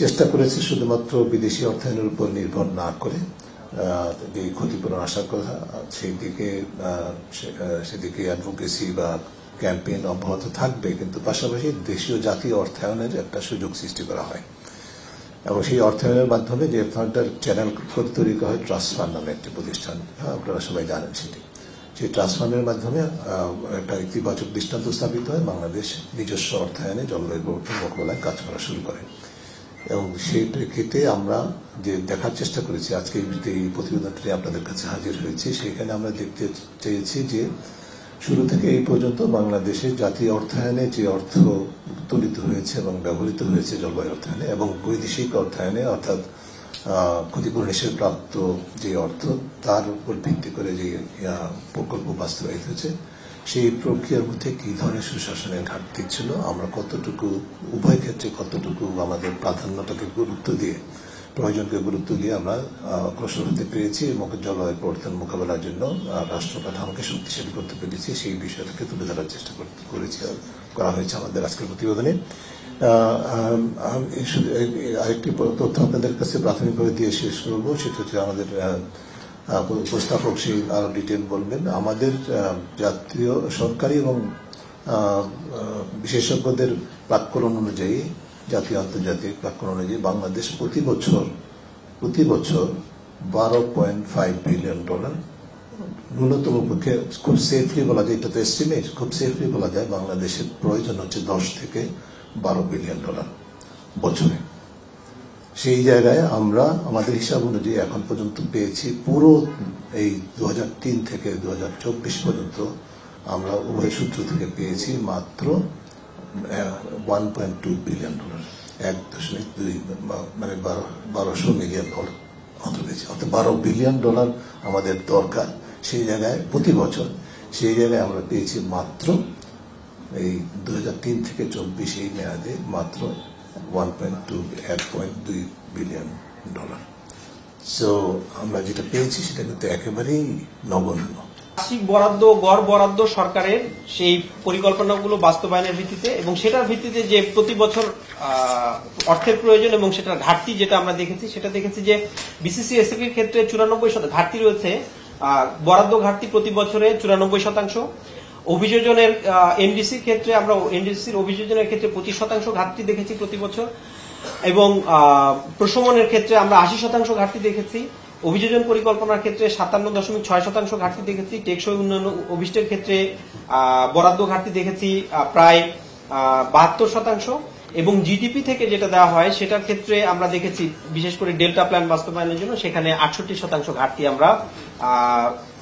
চেষ্টা করেছি শুধুমাত্র বিদেশি অর্থায়নের উপর নির্ভর না করে যে ক্ষতিপূরণ আসার কথা সেদিকে অ্যাডভোকেসি বা ক্যাম্পেইন অব্যাহত থাকবে, কিন্তু পাশাপাশি দেশীয় জাতীয় অর্থায়নের একটা সুযোগ সৃষ্টি করা হয় এবং সেই অর্থায়নের মাধ্যমে যে ফান্ডটার চ্যানেল তৈরি করা হয় ট্রাস্ট ফান্ড নামে একটি প্রতিষ্ঠান, আপনারা সবাই জানেন সেটি। সেই ট্রাস্ট ফান্ডের মাধ্যমে একটা ইতিবাচক দৃষ্টান্ত স্থাপিত হয়, বাংলাদেশ নিজস্ব অর্থায়নে জলবায়ু পরিবর্তন মোকাবেলায় কাজ করা শুরু করে। এবং সেই প্রেক্ষিতে আমরা যে দেখার চেষ্টা করেছি, আজকে এই প্রতিবেদনটি আপনাদের কাছে হাজির হয়েছে, সেখানে আমরা দেখতে চেয়েছি যে শুরু থেকে এই পর্যন্ত বাংলাদেশের জাতীয় অর্থায়নে যে অর্থ উত্তোলিত হয়েছে এবং ব্যবহৃত হয়েছে জলবায়ু অর্থায়নে এবং বৈদেশিক অর্থায়নে অর্থাৎ ক্ষতিপূরণ হিসেবে প্রাপ্ত যে অর্থ, তার উপর ভিত্তি করে যে প্রকল্প বাস্তবায়িত হয়েছে, সেই প্রক্রিয়ার মধ্যে কি ধরনের সুশাসনের ঘাটতি ছিল, আমরা কতটুকু উভয় ক্ষেত্রে কতটুকু আমাদের প্রাধান্যটাকে গুরুত্ব দিয়ে প্রয়োজনকে গুরুত্ব দিয়ে আমরা অগ্রসর হতে পেরেছি এবং জলবায়ু পরিবর্তন মোকাবেলার জন্য রাষ্ট্র কাঠামোকে শক্তিশালী করতে পেরেছি, সেই বিষয়টাকে তুলে ধরার চেষ্টা করা হয়েছে আমাদের আজকের প্রতিবেদনে। আরেকটি তথ্য আপনাদের কাছে প্রাথমিকভাবে দিয়ে শেষ করবো, সেটা হচ্ছে আমাদের উপস্থাপক সেই আরো ডিটেল বলবেন। আমাদের জাতীয় সরকারি এবং বিশেষজ্ঞদের প্রাক্কলন অনুযায়ী, জাতীয় আন্তর্জাতিক প্রাক্কলন অনুযায়ী বাংলাদেশ প্রতি বছর $12.5 বিলিয়ন ন্যূনতম পক্ষে খুব সেফলি বলা যায়, এটা তো এস্টিমেট, খুব সেফলি বলা যায় বাংলাদেশের প্রয়োজন হচ্ছে $10 থেকে $12 বিলিয়ন বছরে। সেই জায়গায় আমরা আমাদের হিসাব অনুযায়ী এখন পর্যন্ত পেয়েছি পুরো এই 2003 থেকে 2024 পর্যন্ত আমরা উভয় সূত্র থেকে পেয়েছি মাত্র $1.2 বিলিয়ন, $1.2 মানে $1200 মিলিয়ন অত পেয়েছি। অর্থাৎ $12 বিলিয়ন আমাদের দরকার সেই জায়গায় প্রতি বছর, সেই জায়গায় আমরা পেয়েছি মাত্র এই 2003 থেকে 24 এই মেয়াদে মাত্র $1.2 বিলিয়ন। সো আমরা যেটা পেয়েছি সেটা কিন্তু একেবারেই নগণ্য। বার্ষিক বরাদ্দ, গড় বরাদ্দ সরকারের সেই পরিকল্পনাগুলো বাস্তবায়নের ভিত্তিতে এবং সেটার ভিত্তিতে যে প্রতি বছর অর্থের প্রয়োজন এবং সেটার ঘাটতি যেটা আমরা দেখেছি, সেটা দেখেছি যে বিসিসিএসএফ এর ক্ষেত্রে 94% ঘাটতি রয়েছে। বরাদ্দ ঘাটতি প্রতি বছরে 94%। অভিযোজনের এনডিসির ক্ষেত্রে আমরা এনডিসির অভিযোজনের ক্ষেত্রে 25% ঘাটতি দেখেছি প্রতি বছর এবং প্রশমনের ক্ষেত্রে আমরা 80% ঘাটতি দেখেছি। অভিযোজন পরিকল্পনার ক্ষেত্রে 57.6% ঘাটতি দেখেছি। টেকসই উন্নয়ন অভিষ্টের ক্ষেত্রে বরাদ্দ ঘাটতি দেখেছি প্রায় 72% এবং জিডিপি থেকে যেটা দেওয়া হয় সেটার ক্ষেত্রে আমরা দেখেছি বিশেষ করে ডেল্টা প্ল্যান বাস্তবায়নের জন্য সেখানে 68% ঘাটতি আমরা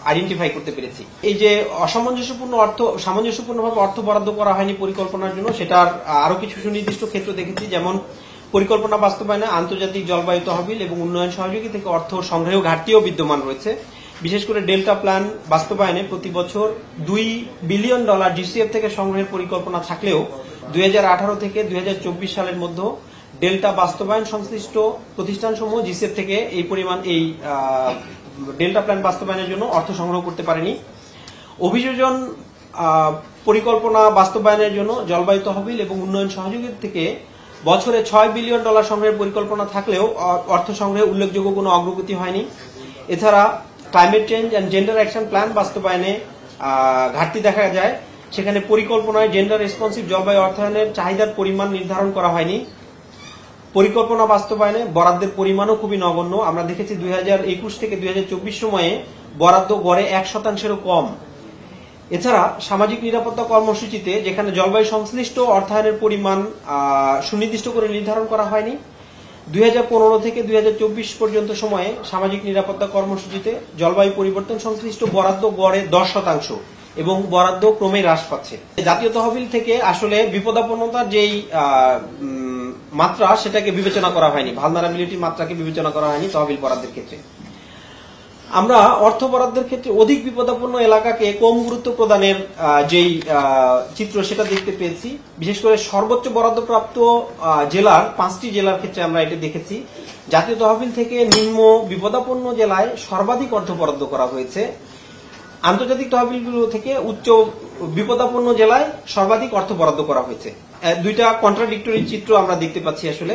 আইডেন্টিফাই করতে পেরেছি। এই যে সামঞ্জস্যপূর্ণভাবে অর্থ বরাদ্দ করা হয়নি পরিকল্পনার জন্য, সেটার আরো কিছু সুনির্দিষ্ট ক্ষেত্র দেখেছি, যেমন পরিকল্পনা বাস্তবায়নে আন্তর্জাতিক জলবায়ু তহবিল এবং উন্নয়ন সহযোগী থেকে অর্থ সংগ্রহ ঘাটতিও বিদ্যমান রয়েছে। বিশেষ করে ডেল্টা প্ল্যান বাস্তবায়নে প্রতি বছর $2 বিলিয়ন জিসিএফ থেকে সংগ্রহের পরিকল্পনা থাকলেও 2018 থেকে 2024 সালের মধ্যে ডেল্টা বাস্তবায়ন সংশ্লিষ্ট প্রতিষ্ঠানসমূহ জিসিএফ থেকে এই পরিমাণ এই ডেল্টা প্ল্যান বাস্তবায়নের জন্য অর্থ সংগ্রহ করতে পারেনি। অভিযোজন পরিকল্পনা বাস্তবায়নের জন্য জলবায়ু তহবিল এবং উন্নয়ন সহযোগী থেকে বছরে $6 বিলিয়ন সংগ্রহের পরিকল্পনা থাকলেও অর্থ সংগ্রহে উল্লেখযোগ্য কোনো অগ্রগতি হয়নি। এছাড়া climate change and gender action plan বাস্তবায়নে ঘাটতি দেখা যায়। সেখানে পরিকল্পনায় জেন্ডার রেসপন্সিভ জলবায়ু অর্থায়নের চাহিদার পরিমাণ নির্ধারণ করা হয়নি। পরিকল্পনা বাস্তবায়নে বরাদ্দের পরিমাণও খুবই নগণ্য। আমরা দেখেছি 2021 থেকে 2024 সময়ে বরাদ্দ গড়ে 1%-এরও কম। এছাড়া সামাজিক নিরাপত্তা কর্মসূচিতে যেখানে জলবায়ু সংশ্লিষ্ট অর্থায়নের পরিমাণ সুনির্দিষ্ট করে নির্ধারণ করা হয়নি, 2015 থেকে 2024 পর্যন্ত সময়ে সামাজিক নিরাপত্তা কর্মসূচিতে জলবায়ু পরিবর্তন সংশ্লিষ্ট বরাদ্দ গড়ে 10% এবং বরাদ্দ ক্রমেই হ্রাস পাচ্ছে। জাতীয় তহবিল থেকে আসলে বিপদাপন্নতার যেই মাত্রা সেটাকে বিবেচনা করা হয়নি, ভালনারাবিলিটির মাত্রাকে বিবেচনা করা হয়নি তহবিল বরাদ্দের ক্ষেত্রে। আমরা অর্থ বরাদ্দের ক্ষেত্রে অধিক বিপদাপন্ন এলাকাকে কম গুরুত্ব প্রদানের যেই চিত্র সেটা দেখতে পেয়েছি। বিশেষ করে সর্বোচ্চ বরাদ্দপ্রাপ্ত জেলার 5টি জেলার ক্ষেত্রে আমরা এটা দেখেছি। জাতীয় তহবিল থেকে নিম্ন বিপদাপন্ন জেলায় সর্বাধিক অর্থ বরাদ্দ করা হয়েছে। আন্তর্জাতিক তহবিলগুলো থেকে উচ্চ বিপদাপন্ন জেলায় সর্বাধিক অর্থ বরাদ্দ করা হয়েছে। দুইটা কন্ট্রাডিক্টরি চিত্র আমরা দেখতে পাচ্ছি আসলে।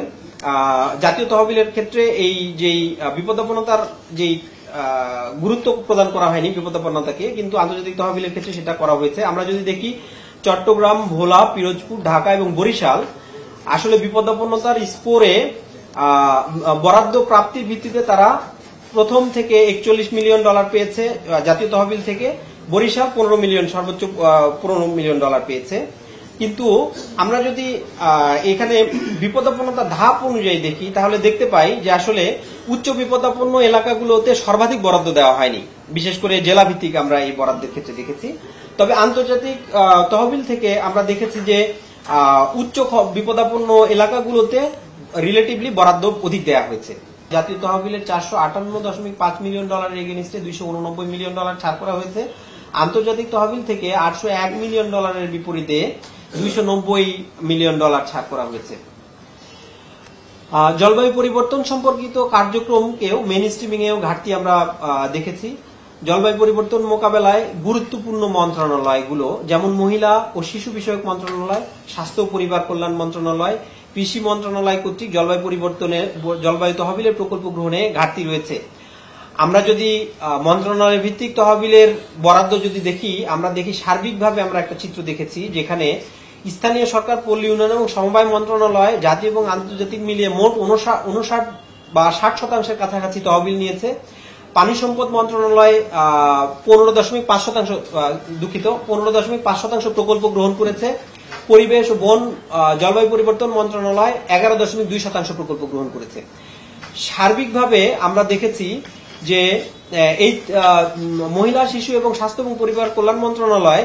জাতীয় তহবিলের ক্ষেত্রে এই যেই বিপদাপন্নতার যেই গুরুত্ব প্রদান করা হয়নি বিপদাপন্নতাকে, কিন্তু আন্তর্জাতিক তহবিলের ক্ষেত্রে সেটা করা হয়েছে। আমরা যদি দেখি চট্টগ্রাম, ভোলা, পিরোজপুর, ঢাকা এবং বরিশাল আসলে বিপদাপন্নতার স্কোরে বরাদ্দ প্রাপ্তির ভিত্তিতে তারা প্রথম থেকে $41 মিলিয়ন পেয়েছে জাতীয় তহবিল থেকে, বরিশাল 15 মিলিয়ন, সর্বোচ্চ $15 মিলিয়ন পেয়েছে। কিন্তু আমরা যদি এখানে বিপদাপন্নতার ধাপ অনুযায়ী দেখি তাহলে দেখতে পাই যে আসলে উচ্চ বিপদাপন্ন এলাকাগুলোতে সর্বাধিক বরাদ্দ দেওয়া হয়নি, বিশেষ করে জেলা ভিত্তিক আমরা এই বরাদ্দের ক্ষেত্রে দেখেছি। তবে আন্তর্জাতিক তহবিল থেকে আমরা দেখেছি যে উচ্চ বিপদাপন্ন এলাকাগুলোতে রিলেটিভলি বরাদ্দ অধিক দেওয়া হয়েছে। জাতীয় তহবিলের $458.5 মিলিয়ন এগেইনস্টে $289 মিলিয়ন ছাড় করা হয়েছে। আন্তর্জাতিক তহবিল থেকে $801 মিলিয়ন বিপরীতে $290 মিলিয়ন ছাড় করা হয়েছে। জলবায়ু পরিবর্তন সম্পর্কিত কার্যক্রমকেও মেইন স্ট্রিমিং এও ঘাটতি আমরা দেখেছি। জলবায়ু পরিবর্তন মোকাবেলায় গুরুত্বপূর্ণ মন্ত্রণালয়গুলো যেমন মহিলা ও শিশু বিষয়ক মন্ত্রণালয়, স্বাস্থ্য ও পরিবার কল্যাণ মন্ত্রণালয়, কৃষি মন্ত্রণালয় কর্তৃক জলবায়ু তহবিলের প্রকল্প গ্রহণে ঘাটতি রয়েছে। আমরা যদি মন্ত্রণালয় ভিত্তিক তহবিলের বরাদ্দ যদি দেখি, আমরা দেখি সার্বিকভাবে আমরা একটা চিত্র দেখেছি যেখানে স্থানীয় সরকার, পল্লী উন্নয়ন এবং সমবায় মন্ত্রণালয় জাতীয় এবং আন্তর্জাতিক মিলিয়ে মোট 59 বা 60% কাছাকাছি তহবিল নিয়েছে। পানি সম্পদ মন্ত্রণালয় 15.5% প্রকল্প গ্রহণ করেছে। পরিবেশ ও বন জলবায়ু পরিবর্তন মন্ত্রণালয় 11.2% প্রকল্প গ্রহণ করেছে। সার্বিকভাবে আমরা দেখেছি যে এই মহিলা, শিশু এবং স্বাস্থ্য এবং পরিবার কল্যাণ মন্ত্রণালয়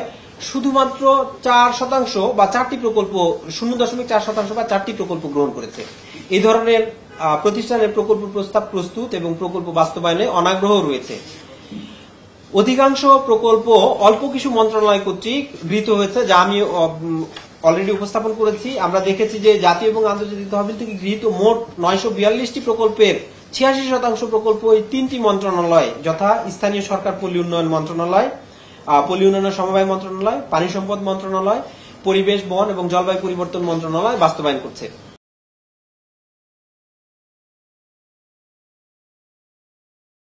শুধুমাত্র 4% বা 4টি প্রকল্প 0.4% বা 4টি প্রকল্প গ্রহণ করেছে। এই ধরনের প্রতিষ্ঠানের প্রকল্প প্রস্তাব প্রস্তুত এবং প্রকল্প বাস্তবায়নে অনাগ্রহ রয়েছে। অধিকাংশ প্রকল্প অল্প কিছু মন্ত্রণালয় কর্তৃক গৃহীত হয়েছে, যা আমি অলরেডি উপস্থাপন করেছি। আমরা দেখেছি যে জাতীয় এবং আন্তর্জাতিক তহবিল থেকে গৃহীত মোট 942টি প্রকল্পের 86% প্রকল্প এই 3টি মন্ত্রণালয় যথা স্থানীয় সরকার, পল্লী উন্নয়ন মন্ত্রণালয়, পল্লী উন্নয়ন সমবায় মন্ত্রণালয়, পানি সম্পদ মন্ত্রণালয়, পরিবেশ, বন এবং জলবায়ু পরিবর্তন মন্ত্রণালয় বাস্তবায়ন করছে।